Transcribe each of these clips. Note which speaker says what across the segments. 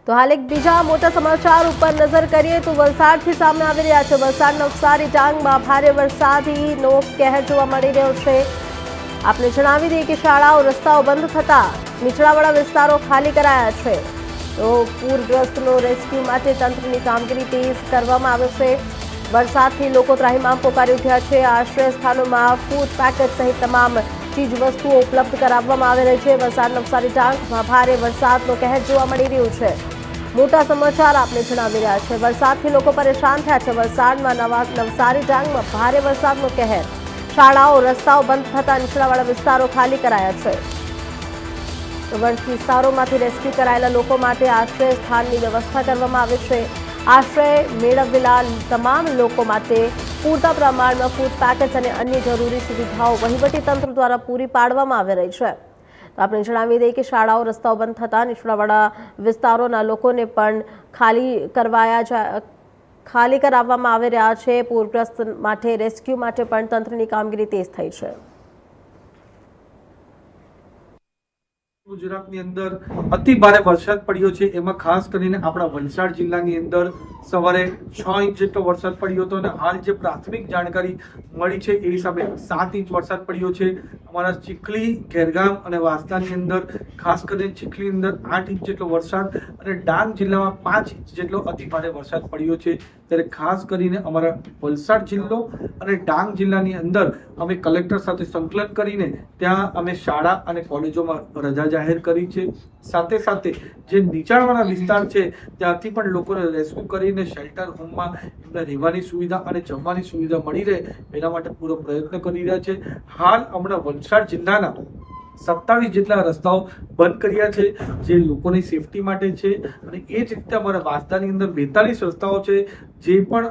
Speaker 1: તો હાલ એક બીજા મોટા સમાચાર ઉપર નજર કરીએ તો વલસાડથી સામે આવી રહ્યા છે। વલસાડ નવસારી ડાંગમાં ભારે વરસાદનો કહેર જોવા મળી રહ્યો છે। આપને જણાવી દઈએ કે શાળાઓ રસ્તાઓ બંધ થતા નીચાણવાળા વિસ્તારો ખાલી કરાયા છે। તો પૂરગ્રસ્તનો રેસ્ક્યુ માટે તંત્રની કામગીરી તેજ કરવામાં આવે છે। વરસાદથી લોકો ત્રાહિમામ પોકારી ઉઠ્યા છે। આશ્રય સ્થાનોમાં ફૂડ પેકેટ સહિત તમામ ચીજ વસ્તુઓ ઉપલબ્ધ કરાવવામાં આવી રહી છે। વલસાડ નવસારી ડાંગમાં ભારે વરસાદનો કહેર જોવા મળી રહ્યો છે। મોટા સમાચાર આપને જણાવી રહ્યા છે। વરસાદથી લોકો પરેશાન થયા છે। વલસાડમાં નવસારી ડાંગમાં ભારે વરસાદનો કહેર, શાળાઓ રસ્તાઓ બંધ થતા નીચાણવાળા વિસ્તારો ખાલી કરાયા છે। તો વિસ્તારોમાંથી રેસ્ક્યુ કરાયેલા લોકો માટે આશ્રય સ્થાનની વ્યવસ્થા કરવામાં આવી છે। આશ્રય મેળવેલા તમામ લોકો માટે પૂરતા પ્રમાણમાં ફૂડ પેકેટ્સ અને અન્ય જરૂરી સુવિધાઓ વહીવટીતંત્ર દ્વારા પૂરી પાડવામાં આવી રહી છે। તો આપણે જણાવી દઈએ કે શાળાઓ રસ્તાઓ બંધ થતા નીચાણવાળા વિસ્તારોના લોકોને પણ ખાલી કરાવવામાં આવી રહ્યા છે। પૂરગ્રસ્ત માટે રેસ્ક્યુ માટે પણ તંત્રની કામગીરી તેજ થઈ છે।
Speaker 2: ગુજરાતની અંદર અતિ ભારે વરસાદ પડ્યો છે। એમાં ખાસ કરીને આપણા વલસાડ જિલ્લાની અંદર સવારે 6 ઇંચ જેટલો વરસાદ પડ્યો હતો અને હાલ જે પ્રાથમિક જાણકારી મળી છે એ હિસાબે 7 ઇંચ વરસાદ પડ્યો છે। અમારા ચીખલી, ખેરગામ અને વાંસદાની અંદર ખાસ કરીને ચીખલી અંદર 8 ઇંચ જેટલો વરસાદ અને ડાંગ જિલ્લામાં 5 ઇંચ જેટલો અતિ ભારે વરસાદ પડ્યો છે। ત્યારે ખાસ કરીને અમારા વલસાડ જિલ્લો અને ડાંગ જિલ્લાની અંદર અમે કલેક્ટર સાથે સંકલન કરીને ત્યાં અમે શાળા અને કોલેજોમાં રજા જાહેર કરી છે। સાથે સાથે જે નીચાણવાળા વિસ્તાર છે ત્યાંથી પણ લોકોને રેસ્ક્યુ કરીને શેલ્ટર હોમમાં એમને રહેવાની સુવિધા અને જમવાની સુવિધા મળી રહે એના માટે પૂરો પ્રયત્ન કરી રહ્યા છે। હાલ હમણાં વલસાડ જિલ્લાના 27 જેટલા રસ્તાઓ બંધ કર્યા છે જે લોકોની સેફટી માટે છે અને એ જ રીતે અમારા વાંસદાની અંદર 42 રસ્તાઓ છે જે પણ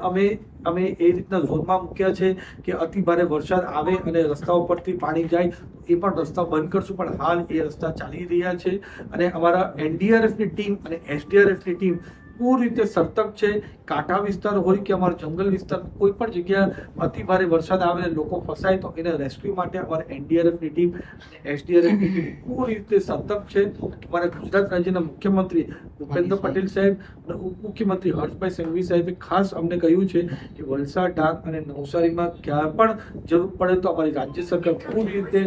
Speaker 2: અમે એ રીતના ઝોનમાં મૂક્યા છે કે અતિ ભારે વરસાદ આવે અને રસ્તાઓ પરથી પાણી જાય એ પણ રસ્તા બંધ કરશું, પણ હાલ એ રસ્તા ચાલી રહ્યા છે અને અમારા એનડીઆરએફની ટીમ અને એસડીઆરએફની ટીમ પૂરી રીતે સતર્ક છે। કાંઠા વિસ્તાર હોય કે અમારા જંગલ વિસ્તાર, કોઈ પણ જગ્યા અતિ ભારે વરસાદ આવે અને લોકો ફસાય તો એને રેસ્ક્યુ માટે અમારા એનડીઆરએફની ટીમ અને એસડીઆરએફની ટીમ પૂરી રીતે સતર્ક છે। અમારા ગુજરાત રાજ્યના મુખ્યમંત્રી ભૂપેન્દ્ર પટેલ સાહેબ અને ઉપમુખ્યમંત્રી હર્ષભાઈ સંઘવી સાહેબે ખાસ અમને કહ્યું છે કે વલસાડ, ડાંગ અને નવસારીમાં ક્યાં પણ જરૂર પડે તો અમારી રાજ્ય સરકાર પૂરી રીતે